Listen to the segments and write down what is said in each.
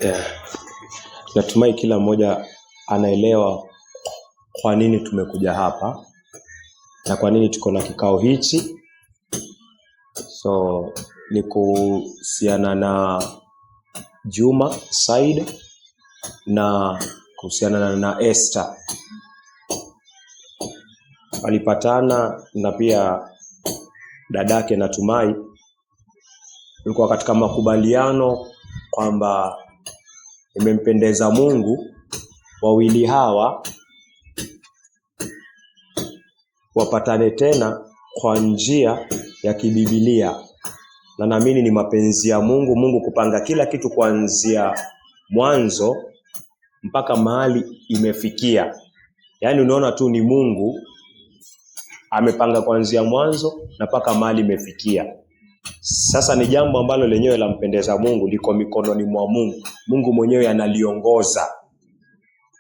Yeah. Natumai kila mmoja anaelewa kwa nini tumekuja hapa na kwa nini tuko na kikao hichi. So ni kuhusiana na Juma Said na kuhusiana na Esther. Walipatana na pia dadake Natumai walikuwa katika makubaliano kwamba imempendeza Mungu wawili hawa wapatane tena kwa njia ya kibibilia. Na naamini ni mapenzi ya Mungu kupanga kila kitu kuanzia mwanzo mpaka mahali imefikia. Yaani unaona tu ni Mungu amepanga kuanzia mwanzo na mpaka mahali imefikia. Sasa ni jambo ambalo lenyewe lampendeza Mungu, liko mikononi mwa Mungu. Mungu mwenyewe analiongoza.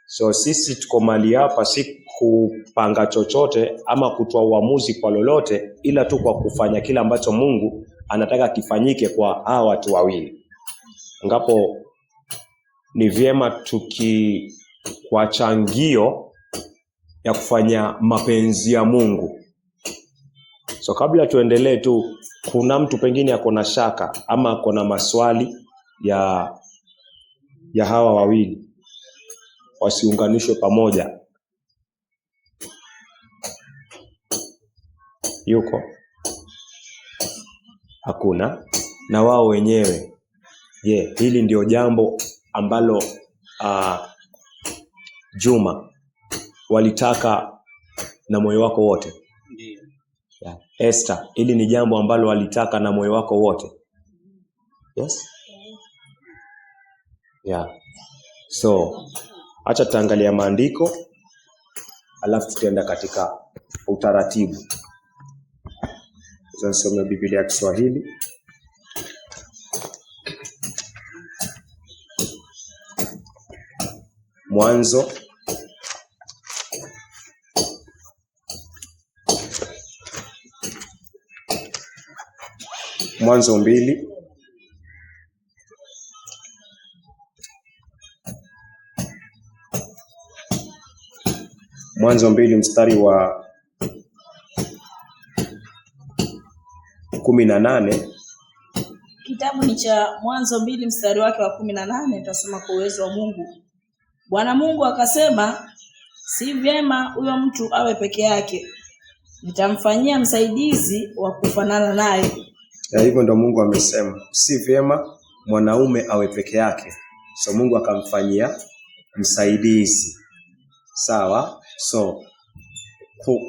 So sisi tuko mahali hapa si kupanga chochote ama kutoa uamuzi kwa lolote, ila tu kwa kufanya kila ambacho Mungu anataka kifanyike kwa hawa watu wawili. Ngapo ni vyema kwa changio ya kufanya mapenzi ya Mungu. So kabla tuendelee tu, kuna mtu pengine ako na shaka ama ako na maswali ya hawa wawili wasiunganishwe pamoja? Yuko? Hakuna? Na wao wenyewe, hili ndio jambo ambalo Juma walitaka na moyo wako wote? Yeah. Esther, hili ni jambo ambalo walitaka na moyo wako wote? Yes? Yeah. So, acha tutaangalia maandiko alafu tutaenda katika utaratibu. Sasa nisome Biblia ya Kiswahili. Mwanzo Mwanzo 2 Mwanzo 2 mstari wa 18. Kitabu ni cha Mwanzo 2 mstari wake wa 18. Tutasema kwa uwezo wa Mungu. Bwana Mungu akasema, si vyema huyo mtu awe peke yake. Nitamfanyia msaidizi wa kufanana naye. Hivyo ndo Mungu amesema, si vyema mwanaume awe peke yake. So Mungu akamfanyia msaidizi. Sawa? So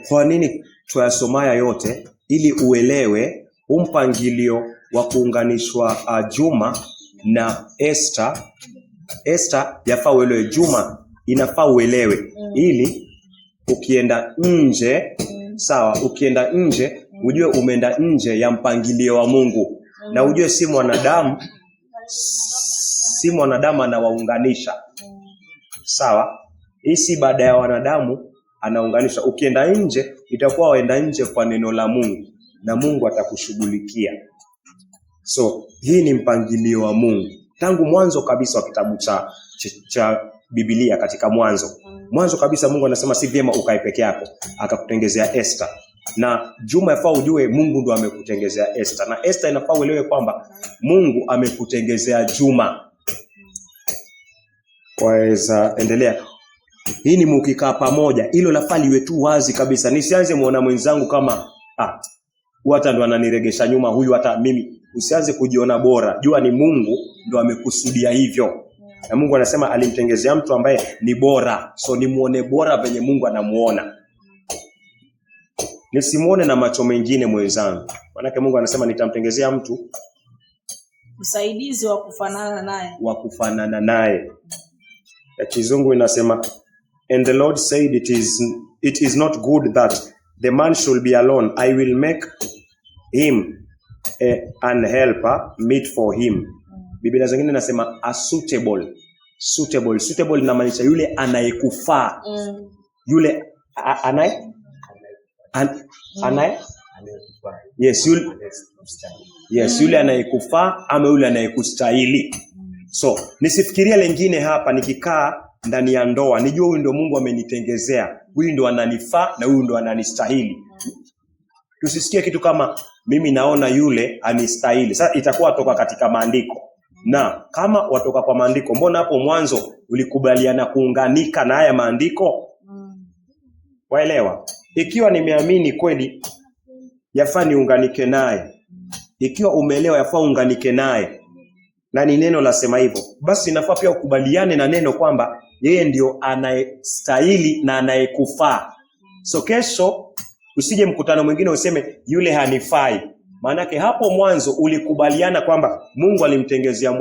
kwa nini tuyasomaya yote? Ili uelewe mpangilio wa kuunganishwa Juma na Esther. Esther yafaa uelewe, Juma inafaa uelewe. Ili ukienda nje, sawa, ukienda nje ujue umeenda nje ya mpangilio wa Mungu. Na ujue si mwanadamu anawaunganisha. Sawa? Hii si baada ya wanadamu anaunganisha. Ukienda nje itakuwa waenda nje kwa neno la Mungu na Mungu atakushughulikia. So hii ni mpangilio wa Mungu tangu mwanzo kabisa wa kitabu cha Biblia. Katika mwanzo kabisa Mungu anasema si vyema ukae peke yako, akakutengezea Esther. Na Juma yafaa ujue Mungu ndo amekutengezea Esther, na Esther inafaa uelewe kwamba Mungu amekutengezea Juma. Waweza endelea. Hii ni mkikaa pamoja, hilo lafaa liwe tu wazi kabisa. Nisianze muona mwenzangu kama hata ndo ananiregesha nyuma huyu, hata mimi. Usianze kujiona bora. Jua ni Mungu ndo amekusudia hivyo. Na Mungu anasema alimtengezea mtu ambaye ni bora. So ni muone bora venye Mungu anamuona. Nisimuone na macho mengine mwenzangu. Maana Mungu anasema nitamtengezea mtu msaidizi wa kufanana naye. Ya Kizungu inasema, and the Lord said it is not good that the man should be alone. I will make him an helper meet for him. Biblia zingine inasema a suitable. Suitable inamaanisha yule anayekufaa. Yule Yes, yule anayekufaa ama yule anayekustahili. So nisifikirie lengine hapa nikikaa ndani ya ndoa, nijue huyu ndio Mungu amenitengezea, huyu ndio ananifaa na huyu ndio ananistahili. Tusisikie kitu kama mimi naona yule anistahili. Sasa itakuwa toka katika maandiko. Na kama watoka kwa maandiko, mbona hapo mwanzo ulikubaliana kuunganika na haya maandiko? Waelewa? Ikiwa nimeamini kweli yafaa niunganike naye, ikiwa umeelewa yafaa unganike naye, na ni neno la sema hivyo, basi inafaa pia ukubaliane na neno kwamba yeye ndio anayestahili na anayekufaa. So kesho usije mkutano mwingine useme yule hanifai. Maanake hapo mwanzo ulikubaliana kwamba Mungu alimtengezea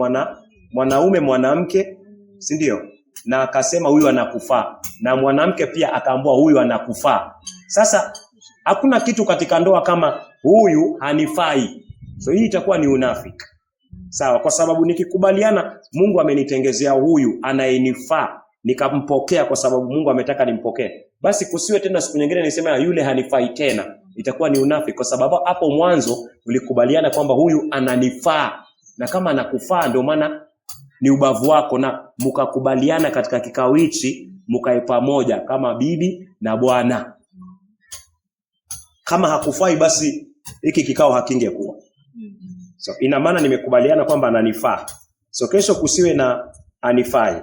mwanaume mwanamke, si ndio? Na akasema huyu anakufaa, na mwanamke pia akaambiwa huyu anakufaa. Sasa hakuna kitu katika ndoa kama huyu hanifai. So hii itakuwa ni unafiki. Sawa, kwa sababu nikikubaliana Mungu amenitengezea huyu anayenifaa, nikampokea kwa sababu Mungu ametaka nimpokee, basi kusiwe tena siku nyingine niseme yule hanifai tena. Itakuwa ni unafiki, kwa sababu hapo mwanzo ulikubaliana kwamba huyu ananifaa, na kama anakufaa ndio maana ni ubavu wako, na mkakubaliana katika kikao hichi, mkae pamoja kama bibi na bwana. Kama hakufai basi hiki kikao hakingekuwa. So ina maana nimekubaliana kwamba ananifaa. So kesho kusiwe na anifai.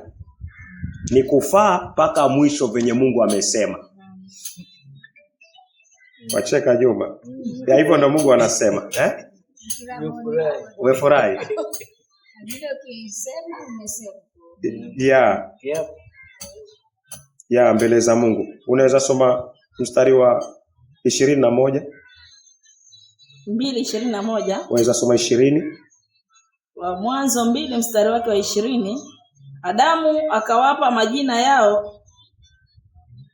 Ni kufaa mpaka mwisho venye Mungu amesema. Wacheka Juma. Ya hivyo ndo Mungu anasema, Umefurahi? Ya mbele za Mungu. Unaweza soma mstari wa 21? 2:21. Unaweza soma 20? Wa Mwanzo 2 mstari wake wa 20. Adamu akawapa majina yao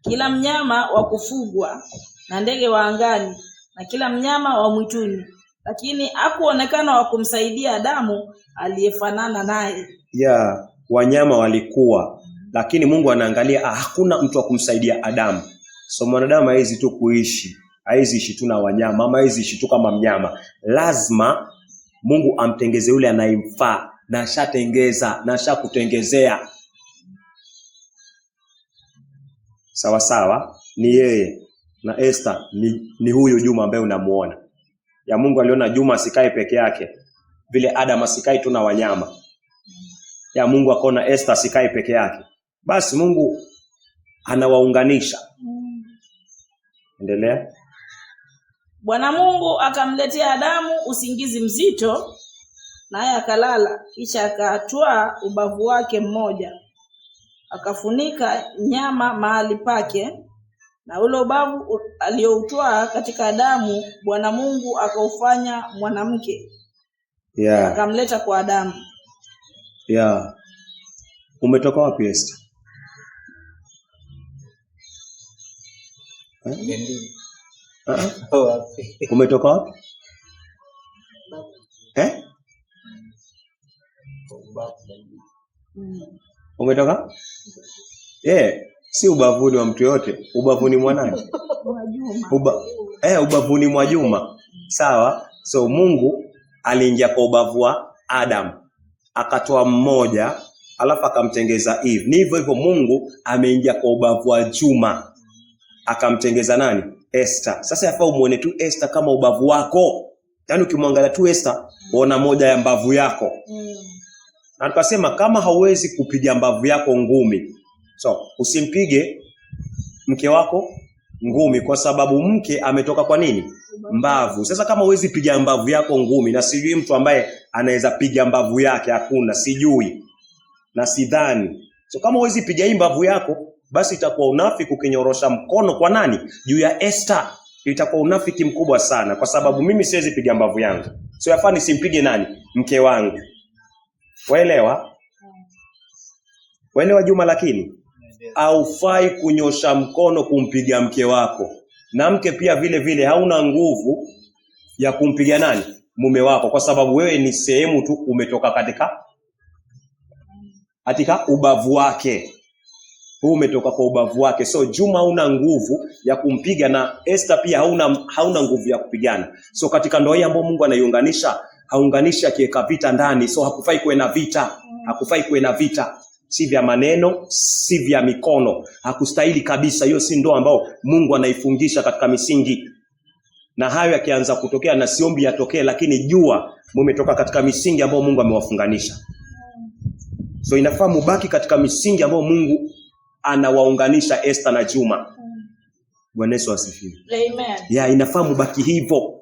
kila mnyama wa kufugwa na ndege wa angani na kila mnyama wa mwituni, lakini hakuonekana wa kumsaidia Adamu aliyefanana naye. Ya, wanyama walikuwa, lakini Mungu anaangalia hakuna mtu wa kumsaidia Adamu. So mwanadamu haizi tu kuishi, haizi ishi tu na wanyama, ama haizi ishi tu kama mnyama. Lazima Mungu amtengeze yule anayemfaa, na ashatengeza na ashakutengezea. Sawa sawa, ni yeye. Na Esther ni huyu Juma ambaye unamuona. Ya Mungu aliona Juma asikae peke yake, vile Adam asikae tu na wanyama. Ya Mungu akaona Esther asikae peke yake. Basi Mungu anawaunganisha. Endelea. Bwana Mungu akamletea Adamu usingizi mzito, naye akalala, kisha akatwaa ubavu wake mmoja, akafunika nyama mahali pake, na ule ubavu alioutwaa katika Adamu Bwana Mungu akaufanya mwanamke. Akamleta kwa Adamu. Umetoka wapi Esther? Umetoka wapi? Umetoka? Si ubavuni wa mtu yote, ubavuni mwanani? Ubavuni mwa Juma. Sawa? So Mungu aliingia kwa ubavu wa Adam, akatoa mmoja, alafu akamtengeza Eve. Ni hivyo hivyo Mungu ameingia kwa ubavu wa Juma, akamtengeza nani? Esther. Sasa yafaa umuone tu Esther kama ubavu wako. Yaani ukimwangalia tu Esther, uona moja ya mbavu yako. Na tukasema kama hauwezi kupiga mbavu yako ngumi, so usimpige mke wako ngumi, kwa sababu mke ametoka kwa nini? Mbavu. Sasa kama huwezi piga mbavu yako ngumi, na sijui mtu ambaye anaweza piga mbavu yake, hakuna, sijui na sidhani. So kama huwezi piga hii mbavu yako, basi itakuwa unafiki ukinyorosha mkono kwa nani? Juu ya Esther. Itakuwa unafiki mkubwa sana, kwa sababu mimi siwezi piga mbavu yangu. So yafaa nisimpige nani? Mke wangu. Waelewa? Waelewa Juma? Lakini haufai kunyosha mkono kumpiga mke wako. Na mke pia vile vile hauna nguvu ya kumpiga nani? Mume wako, kwa sababu wewe ni sehemu tu, umetoka katika ubavu wake. Huu umetoka kwa ubavu wake. So Juma hauna nguvu ya kumpiga, na Esther pia hauna nguvu ya kupigana. So katika ndoa hii ambayo Mungu anaiunganisha, haunganisha akiweka vita ndani. So hakufai kuwe na vita. Hakufai kuwe na vita, si vya maneno, si vya mikono. Hakustahili kabisa. Hiyo si ndoa ambao Mungu anaifungisha katika misingi. Na hayo yakianza kutokea, na siombi yatokee, lakini jua mmetoka katika misingi ambao Mungu amewafunganisha. So inafaa mubaki katika misingi ambao Mungu anawaunganisha Esther na Juma. Bwana Yesu asifiwe. Amen. Inafaa mubaki hivyo.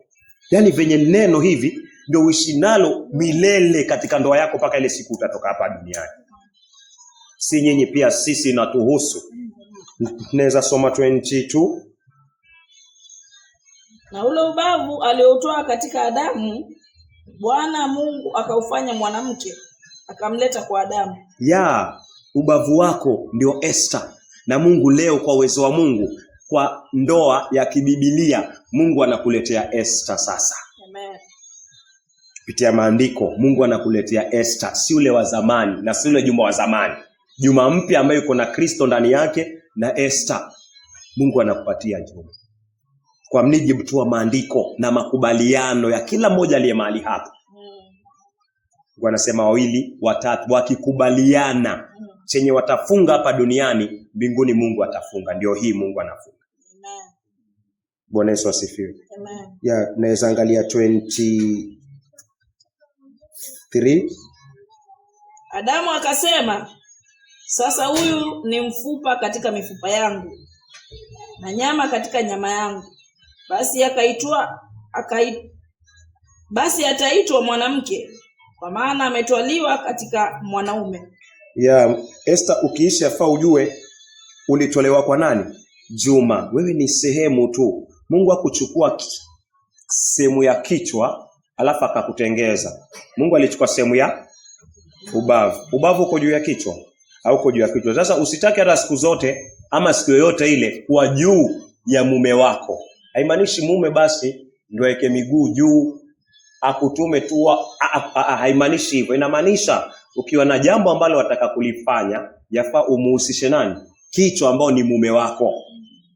Yaani venye neno hivi ndio uishi nalo milele katika ndoa yako mpaka ile siku utatoka hapa duniani. Si nyinyi pia sisi natuhusu. Tunaweza soma 22. Na ule ubavu aliotoa katika Adamu, Bwana Mungu akaufanya mwanamke, akamleta kwa Adamu. Ubavu wako ndio Esther. Na Mungu leo kwa uwezo wa Mungu, kwa ndoa ya kibibilia, Mungu anakuletea Esther sasa. Amen. Kupitia maandiko, Mungu anakuletea Esther, si ule wa zamani na si ule Juma wa zamani. Juma mpya ambaye yuko na Kristo ndani yake, na Esther Mungu anakupatia Juma. Kwa mnijibu tu wa maandiko na makubaliano ya kila mmoja aliye mahali hapa. Mungu anasema 2, 3 wakikubaliana chenye watafunga hapa duniani, mbinguni Mungu atafunga. Ndio hii Mungu anafunga. Amen. Bwana Yesu asifiwe. Amen. Naweza angalia 23. Adamu akasema, sasa huyu ni mfupa katika mifupa yangu na nyama katika nyama yangu. Basi ataitwa mwanamke, kwa maana ametwaliwa katika mwanaume. Esther, ukiishi afaa ujue ulitolewa kwa nani? Juma. Wewe ni sehemu tu. Mungu hakuchukua sehemu ya kichwa alafu akakutengeza. Mungu alichukua sehemu ya ubavu. Ubavu uko juu ya kichwa au uko juu ya kichwa. Sasa usitaki hata siku zote ama siku yoyote ile kuwa juu ya mume wako. Haimaanishi mume basi ndio aweke miguu juu akutume tu. Haimaanishi hivyo. Inamaanisha ukiwa na jambo ambalo wataka kulifanya, yafaa umuhusishe nani? Kichwa ambao ni mume wako.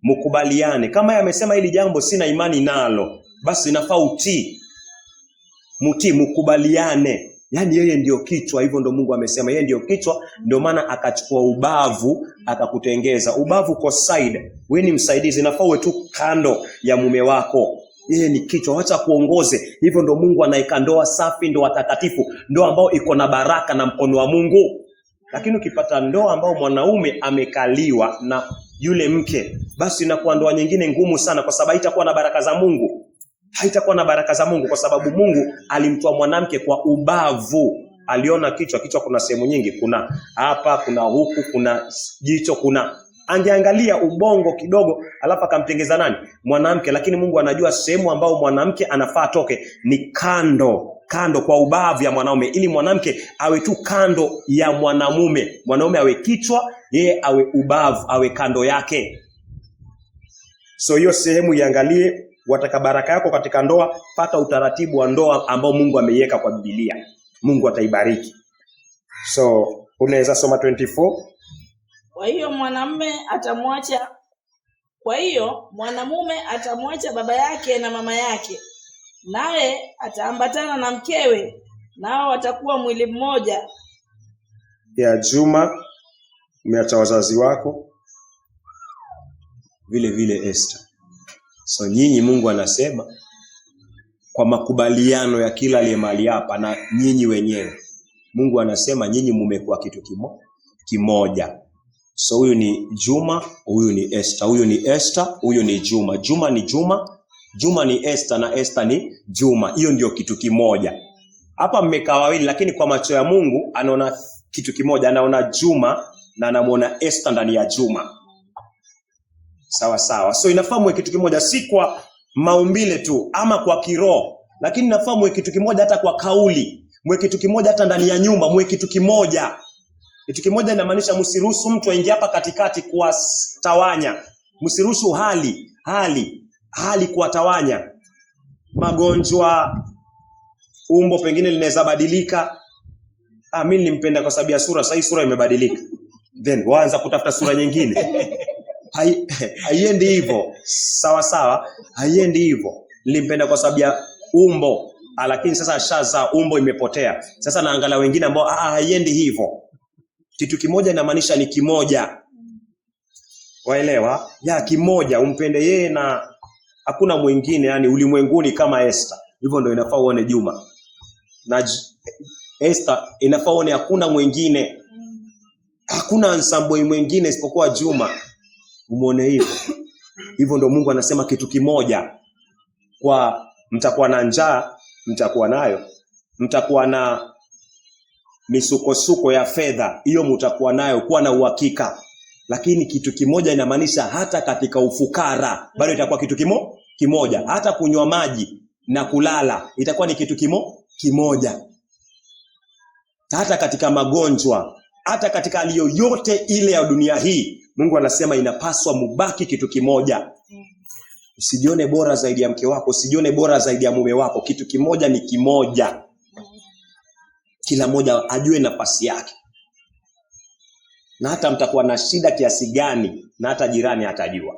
Mkubaliane. Kama yamesema hili jambo sina imani nalo, basi inafaa utii. Mkubaliane. Yaani yeye ndio kichwa, hivyo ndio Mungu amesema yeye ndio kichwa, ndio maana akachukua ubavu akakutengeza. Ubavu kwa side, wewe ni msaidizi, inafaa uwe tu kando ya mume wako. Yeye ni kichwa, acha kuongoze. Hivyo ndio Mungu anaika ndoa safi, ndoa takatifu, ndoa ambao iko na baraka na mkono wa Mungu. Lakini ukipata ndoa ambao mwanaume amekaliwa na yule mke, basi inakuwa ndoa nyingine ngumu sana, kwa sababu haitakuwa na baraka za Mungu. Haitakuwa na baraka za Mungu, kwa sababu Mungu alimtoa mwanamke kwa ubavu. Aliona kichwa kuna sehemu nyingi, kuna hapa, kuna huku, kuna jicho, kuna angeangalia ubongo kidogo alafu akamtengeza nani? Mwanamke. Lakini Mungu anajua sehemu ambao mwanamke anafaa toke ni kando kwa ubavu ya mwanaume, ili mwanamke awe tu kando ya mwanamume. Mwanaume awe kichwa, yeye awe ubavu, awe kando yake. So hiyo sehemu iangalie. Wataka baraka yako katika ndoa, pata utaratibu wa ndoa ambao Mungu ameiweka kwa Biblia. Mungu ataibariki. So unaweza soma 24. Kwa hiyo mwanamume atamwacha baba yake na mama yake, naye ataambatana na mkewe, nao watakuwa mwili mmoja. Juma, umeacha wazazi wako. Vile Esther. So nyinyi Mungu anasema kwa makubaliano ya kila aliye mahali hapa na nyinyi wenyewe, Mungu anasema nyinyi mmekuwa kitu kimoja. So huyu ni Juma, huyu ni Esther, huyu ni Esther, huyu ni Juma. Juma ni Juma, Juma ni Esther, na Esther ni Juma. Hiyo ndio kitu kimoja. Hapa mmekaa wawili, lakini kwa macho ya Mungu anaona kitu kimoja. Anaona Juma na anamuona Esther ndani ya Juma. Sawa. So inafahamu kitu kimoja, si kwa maumbile tu ama kwa kiroho, lakini inafahamu kitu kimoja hata kwa kauli. Mwe kitu kimoja hata ndani ya nyumba, mwe kitu kimoja. Kitu kimoja inamaanisha msiruhusu mtu aingie hapa katikati kuwatawanya. Msiruhusu hali kuwatawanya. Magonjwa, umbo pengine linaweza badilika. Mimi nilimpenda kwa sababu ya sura, sasa hii sura imebadilika. Then waanza kutafuta sura nyingine. Haiendi hivyo. Sawa. Haiendi hivyo. Nilimpenda kwa sababu ya umbo. lakini sasa ashazaa, umbo imepotea. Sasa naangalia wengine ambao haiendi hivyo. Kitu kimoja inamaanisha ni kimoja. Waelewa? Ya kimoja, umpende yeye na hakuna mwingine, yani ulimwenguni kama Esther. Hivyo ndio inafaa uone Juma. Na Esther inafaa uone hakuna mwingine. Hakuna ensemble mwingine isipokuwa Juma. Umuone hivyo. Hivyo ndio Mungu anasema kitu kimoja. Kwa mtakuwa na njaa, mtakuwa nayo. Mtakuwa na misukosuko ya fedha, hiyo mtakuwa nayo, kuwa na uhakika. Lakini kitu kimoja inamaanisha hata katika ufukara bado itakuwa kitu kimoja. Hata kunywa maji na kulala itakuwa ni kitu kimoja. Hata katika magonjwa, hata katika hali yoyote ile ya dunia hii, Mungu anasema inapaswa mubaki kitu kimoja. Usijione bora zaidi ya mke wako, usijione bora zaidi ya mume wako. Kitu kimoja ni kimoja. Kila mmoja ajue nafasi yake. Na hata mtakuwa na shida kiasi gani, na hata jirani atajua.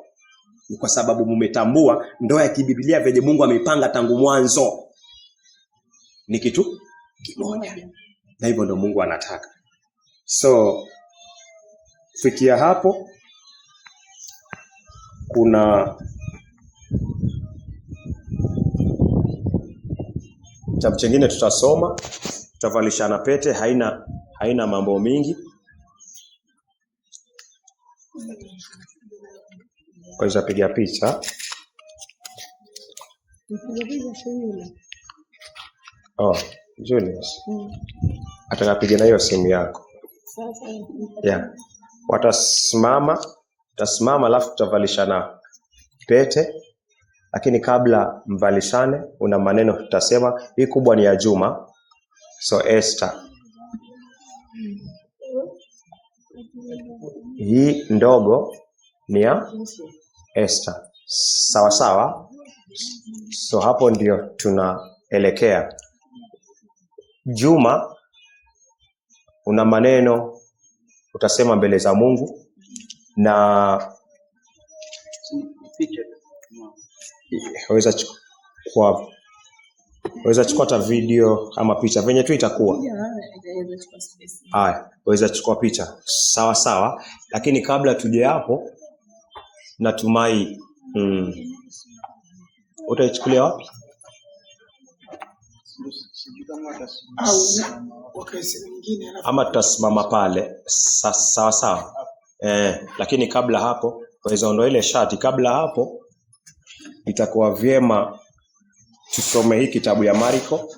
Ni kwa sababu mmetambua ndoa ya kibiblia venye Mungu amepanga tangu mwanzo ni kitu kimoja. Na hivyo ndio Mungu anataka. So fikia hapo, kuna kitabu kingine tutasoma, tutavalishana pete, haina mambo mingi. Waweza piga picha. Julius. Atakapiga na hiyo simu yako. Yeah. Utasimama alafu tutavalishana pete. Lakini kabla mvalishane, una maneno tutasema. Hii kubwa ni ya Juma. So Esther. Hii ndogo ni ya Esther. Sawa sawa. So hapo ndio tunaelekea. Juma, una maneno utasema mbele za Mungu, na waweza chukua hata video ama picha venye tu itakuwa. Haya, waweza chukua picha. Sawa sawa. Lakini kabla tuje hapo, natumai utaichukulia wapi? Ama tutasimama pale. Sawa sawa. Lakini kabla hapo, waweza ondoa ile shati. Kabla hapo, itakuwa vyema tusome hii kitabu ya Marko.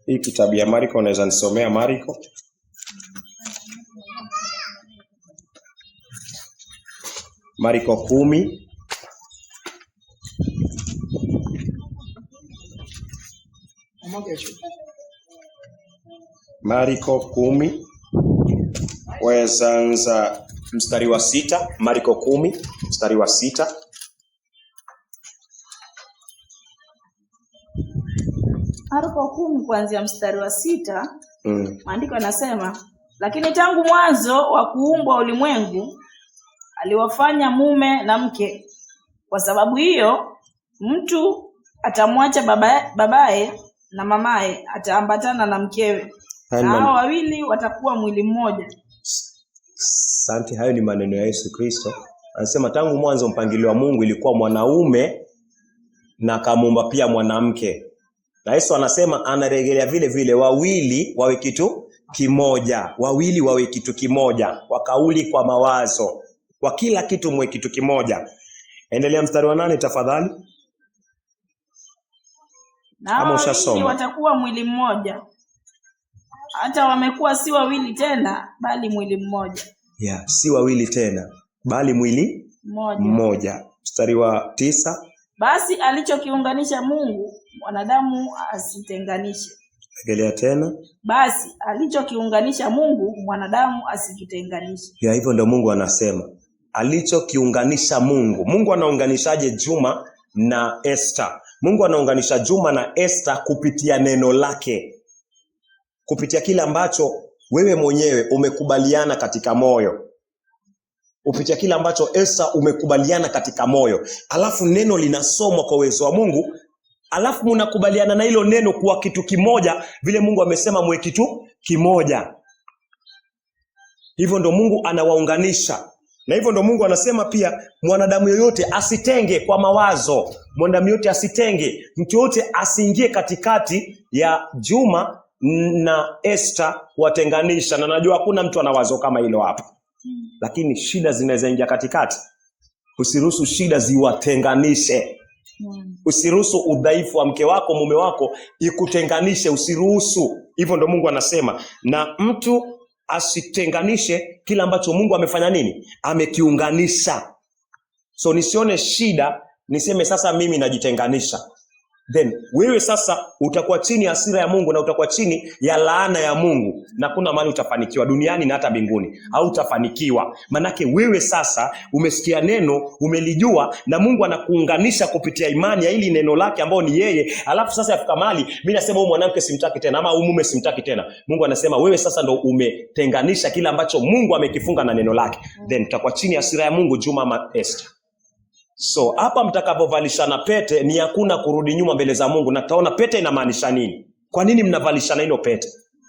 Hii kitabu ya Marko, unaweza nisomea Marko. Marko 10. Marko 10. Waweza anza mstari wa 6. Marko 10 mstari wa 6. Marko 10 kuanzia mstari wa 6. Maandiko yanasema, lakini tangu mwanzo wa kuumbwa ulimwengu aliwafanya mume na mke. Kwa sababu hiyo mtu atamwacha babaye na mamaye, ataambatana na mkewe, na hao wawili watakuwa mwili mmoja. Asante. Hayo ni maneno ya Yesu Kristo. Anasema tangu mwanzo mpangilio wa Mungu ilikuwa mwanaume na akamuumba pia mwanamke. Na Yesu anasema, anarejelea vile vile, wawili wawe kitu kimoja. Wawili wawe kitu kimoja, kwa kauli, kwa mawazo, kwa kila kitu mwe kitu kimoja. Endelea mstari wa 8 tafadhali. Na wawili watakuwa mwili mmoja. Hata wamekuwa si wawili tena, bali mwili mmoja. Yeah, si wawili tena, bali mwili mmoja. Mstari wa 9. Basi alichokiunganisha Mungu, mwanadamu asitenganishe. Rejelea tena. Basi alichokiunganisha Mungu, mwanadamu asikitenganishe. Ya hivyo ndio Mungu anasema. Alichokiunganisha Mungu. Mungu anaunganishaje Juma na Esther? Mungu anaunganisha Juma na Esther kupitia neno lake. Kupitia kile ambacho wewe mwenyewe umekubaliana katika moyo. kupitia kile ambacho Esther umekubaliana katika moyo. Alafu neno linasomwa kwa uwezo wa Mungu. Alafu mnakubaliana na hilo neno kuwa kitu kimoja, vile Mungu amesema mwe kitu kimoja. Hivyo ndo Mungu anawaunganisha. Na hivyo ndo Mungu anasema pia mwanadamu yoyote asitenge kwa mawazo. Mwanadamu yoyote asitenge. Mtu yoyote asiingie katikati ya Juma na Esther kuwatenganisha. Na najua hakuna mtu ana wazo kama hilo hapa. Lakini shida zinaweza ingia katikati. Usiruhusu shida ziwatenganishe. Usiruhusu udhaifu wa mke wako, mume wako ikutenganishe. Usiruhusu. Hivyo ndo Mungu anasema. Na mtu asitenganishe kile ambacho Mungu amefanya nini? Amekiunganisha. So nisione shida niseme sasa mimi najitenganisha. Then wewe sasa utakuwa chini ya hasira ya Mungu na utakuwa chini ya laana ya Mungu, na kuna mahali utafanikiwa duniani na hata mbinguni au utafanikiwa. Manake wewe sasa umesikia neno, umelijua, na Mungu anakuunganisha kupitia imani ya hili neno lake ambao ni yeye. Alafu sasa yafika mahali mimi nasema huyu mwanamke simtaki tena ama huyu mume simtaki tena. Mungu anasema wewe sasa ndo umetenganisha kile ambacho Mungu amekifunga na neno lake. Then utakuwa chini ya hasira ya Mungu, Juma ama Esther. So hapa mtakapovalishana pete ni hakuna kurudi nyuma mbele za Mungu. Na taona pete inamaanisha nini? Kwa nini mnavalishana hilo pete?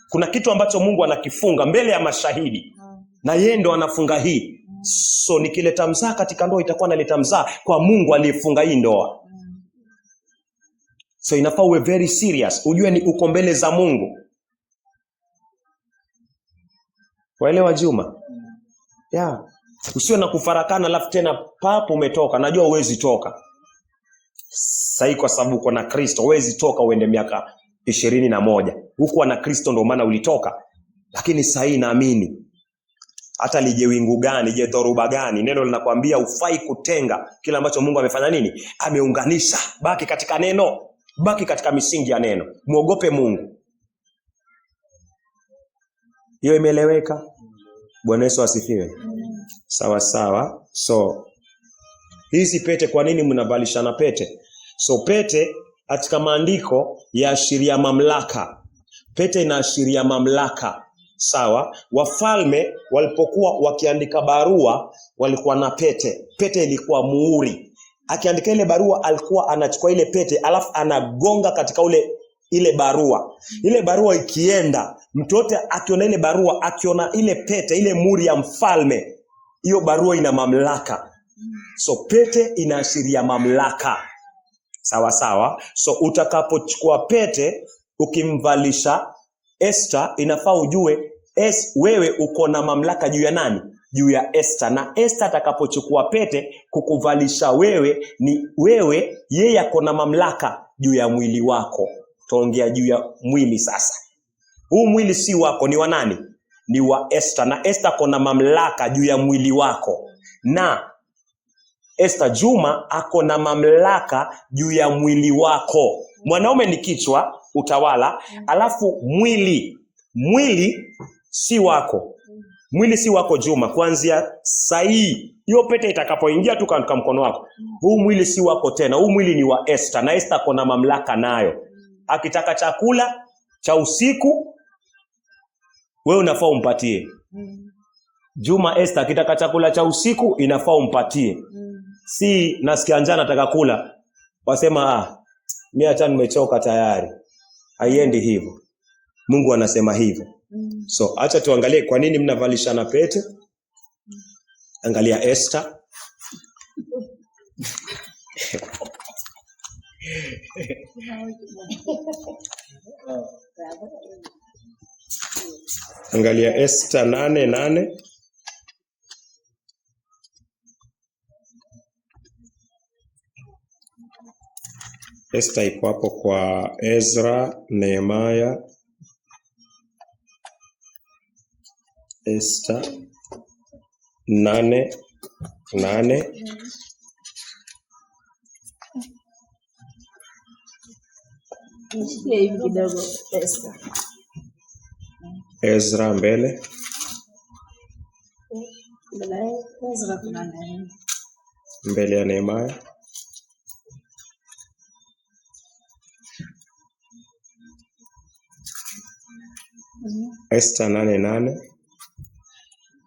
Kuna kitu ambacho Mungu anakifunga mbele ya mashahidi. Na yeye ndo anafunga hii. So nikileta mzaa katika ndoa itakuwa naleta mzaa kwa Mungu aliyefunga hii ndoa. So inafaa uwe very serious. Ujue ni uko mbele za Mungu. Waelewa Juma? Yeah. Usiwe na kufarakana alafu tena papo umetoka. Najua huwezi toka. Sasa kwa sababu uko na Kristo, huwezi toka uende miaka 21. Huko na Kristo ndio maana ulitoka. Lakini sasa naamini hata lije wingu gani, je dhoruba gani, neno linakwambia ufai kutenga kile ambacho Mungu amefanya nini? Ameunganisha. Baki katika neno. Baki katika misingi ya neno. Muogope Mungu. Hiyo imeeleweka? Bwana Yesu asifiwe. Sawa sawa. So hizi pete, kwa nini mnavalishana pete? So pete katika maandiko yaashiria mamlaka. Pete inaashiria mamlaka. Sawa? Wafalme walipokuwa wakiandika barua walikuwa na pete. Pete ilikuwa muhuri. Akiandika ile barua alikuwa anachukua ile pete alafu anagonga katika ile barua. Ile barua ikienda, mtu yote akiona ile barua, akiona ile pete, ile muhuri ya mfalme, hiyo barua ina mamlaka. So pete inaashiria mamlaka. Sawa sawa. So utakapochukua pete ukimvalisha Esther, inafaa ujue wewe uko na mamlaka juu ya nani? Juu ya Esther. Na Esther atakapochukua pete kukuvalisha wewe, ni wewe, yeye ako na mamlaka juu ya mwili wako. Tuongea juu ya mwili sasa. Huu mwili si wako, ni wa nani? Ni wa Esther. Na Esther ako na mamlaka juu ya mwili wako. Na Esther Juma ako na mamlaka juu ya mwili wako. Mwanaume ni kichwa, utawala, alafu mwili si wako. Mwili si wako Juma. Kuanzia sahi hiyo pete itakapoingia tu katika mkono wako, huu mwili si wako tena. Huu mwili ni wa Esther, na Esther ako na mamlaka nayo. Akitaka chakula cha usiku, wewe unafaa umpatie. Juma Esther akitaka chakula cha usiku inafaa umpatie. Si nasikia njaa nataka kula, wasema mimi acha nimechoka tayari. Haiendi hivyo. Mungu anasema hivyo. So acha tuangalie kwa nini mnavalishana pete. Angalia Esther. Angalia Esther 8:8. Esther iko hapo kwa Ezra, Nehemia. Esther 8:8. Nishikie hivi kidogo Esther. Ezra mbele. Ezra kuna nini? Mbele ya Nehemia. Esther 8:8.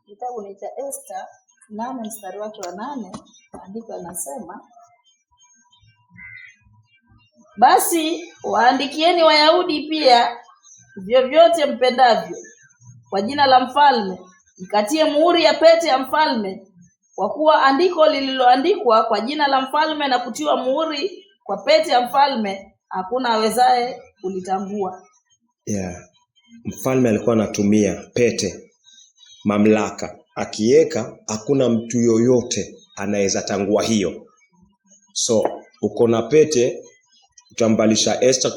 Kitabu ni cha Esther 8 mstari wake wa 8, andiko linasema, basi waandikieni Wayahudi pia vyovyote mpendavyo kwa jina la mfalme, mkatie muhuri ya pete ya mfalme, kwa kuwa andiko lililoandikwa kwa jina la mfalme na kutiwa muhuri kwa pete ya mfalme hakuna awezaye kulitambua. Mfalme alikuwa anatumia pete, mamlaka, akiweka hakuna mtu yoyote anaweza tangua hiyo. So uko na pete, utambalisha Esther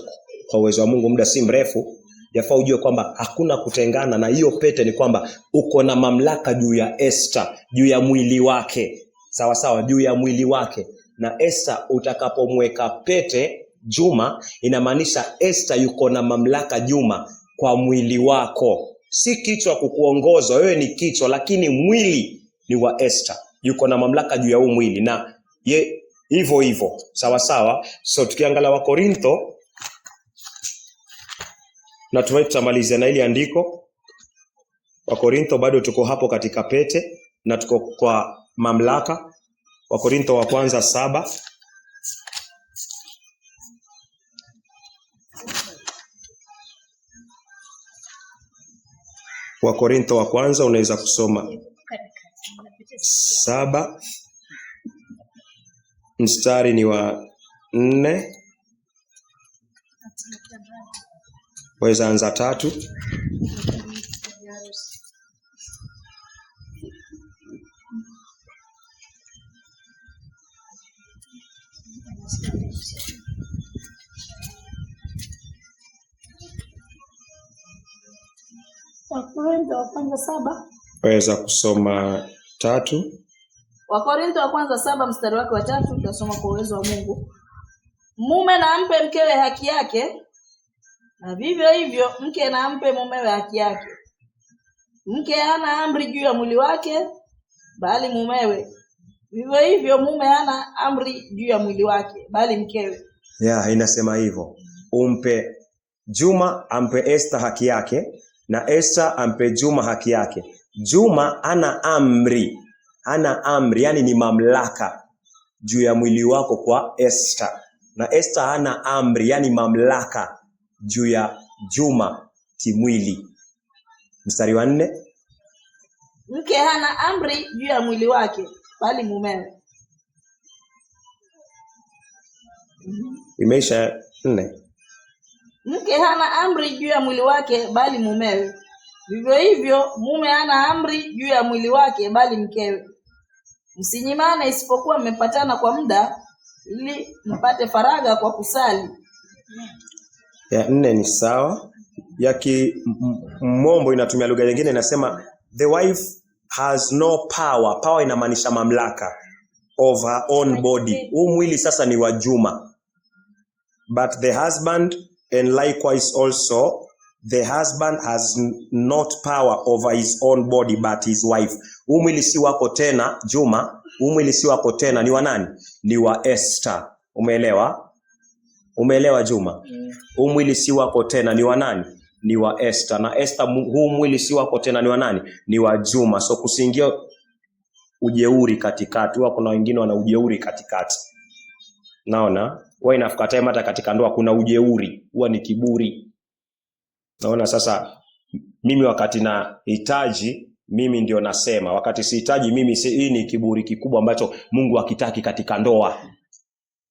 kwa uwezo wa Mungu muda si mrefu, yafaa ujue kwamba hakuna kutengana na hiyo pete. Ni kwamba uko na mamlaka juu ya Esther, juu ya mwili wake, sawa sawa, juu ya mwili wake. Na Esther utakapomweka pete Juma, inamaanisha Esther yuko na mamlaka Juma kwa mwili wako. Si kichwa kukuongoza, wewe ni kichwa, lakini mwili ni wa Esther. Yuko na mamlaka juu ya huu mwili, na hivyo sawa sawa. So tukiangalia Wakorintho, na tutamalizia na ile andiko. Wakorintho bado tuko hapo katika pete na tuko kwa mamlaka. Wakorintho wa kwanza 7. Wakorintho wa kwanza unaweza kusoma 7 mstari ni wa 4. Waweza anza 3. Wakorintho wa kwanza 7. Waweza kusoma 3. Wakorintho wa kwanza 7 mstari wake wa 3, tutasoma kwa uwezo wa Mungu. Mume na ampe mkewe haki yake, na vivyo hivyo mke na ampe mumewe haki yake. Mke hana amri juu ya mwili wake bali mumewe. Vivyo hivyo mume hana amri juu ya mwili wake bali mkewe. Inasema hivyo. Umpe Juma ampe Esther haki yake, na Esther ampe Juma haki yake. Juma ana amri, yani ni mamlaka juu ya mwili wako kwa Esther, na Esther hana amri, yani mamlaka juu ya Juma kimwili. Mstari wa 4, mke hana amri juu ya mwili wake bali mumewe. Imeisha 4. Mke hana amri juu ya mwili wake bali mumewe. Vivyo hivyo mume hana amri juu ya mwili wake bali mkewe. Msinyimane isipokuwa mmepatana kwa muda, ili mpate faraga kwa kusali. Ya 4 ni sawa. Ya kimombo inatumia lugha nyingine, inasema the wife has no power. Power inamaanisha mamlaka of her own body. Huu mwili sasa ni wa Juma. But the husband, and likewise also the husband has not power over his own body but his wife. Huu mwili si wako tena Juma, huu mwili si wako tena, ni wa nani? Ni wa Esther. Umeelewa Juma? Huu mwili si wako tena, ni wa nani? Ni wa Esther. Na Esther, huu mwili si wako tena, ni wa nani? Ni wa Juma. So kusiingia ujeuri katikati. Huwa kuna wengine wana ujeuri katikati. Naona huwa inafika time hata katika ndoa kuna ujeuri, huwa ni kiburi. Naona sasa mimi wakati nahitaji mimi ndio nasema, wakati sihitaji mimi, hii ni kiburi kikubwa ambacho Mungu hakitaki katika ndoa.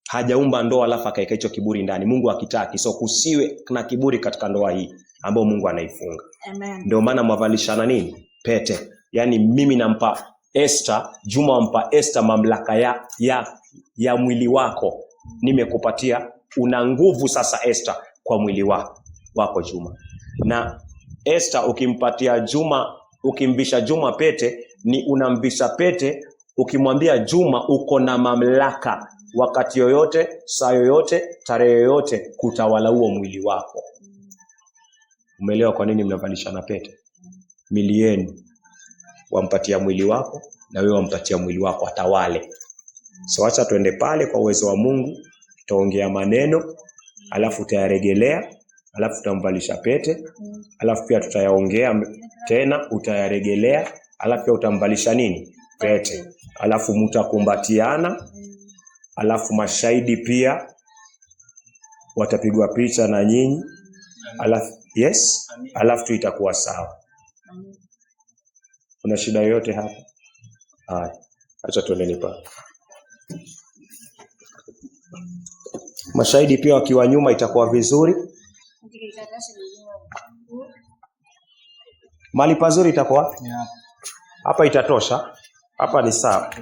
Hajaumba ndoa alafu akaeka hicho kiburi ndani. Mungu hakitaki. So kusiwe na kiburi katika ndoa hii ambayo Mungu anaifunga. Amen. Ndio maana mwavalishana nini? Pete. Yaani mimi nampa Esther, Juma ampa Esther mamlaka ya mwili wako. Nimekupatia, una nguvu sasa Esther kwa mwili wako Juma. Na Esther ukimpatia Juma, ukimvisha Juma pete, ni unamvisha pete ukimwambia Juma uko na mamlaka wakati yoyote, saa yoyote, tarehe yoyote kutawala huo mwili wako. Umeelewa kwa nini mnavalishana pete? Mili yenu wampatia mwili wako na wewe wampatia mwili wako atawale. So acha tuende pale kwa uwezo wa Mungu, tutaongea maneno, alafu utayaregelea, alafu tutamvalisha pete, alafu pia tutayaongea tena, utayaregelea, alafu pia utamvalisha nini? pete. Alafu mtakumbatiana, alafu mashahidi pia watapigwa picha na nyinyi. Alafu yes, alafu tu itakuwa sawa. Kuna shida yoyote hapa? Haya, acha tuendeni pale. Mashahidi pia wakiwa nyuma itakuwa vizuri. Mali pazuri itakuwa hapa, itatosha. Hapa ni sawa.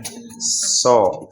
So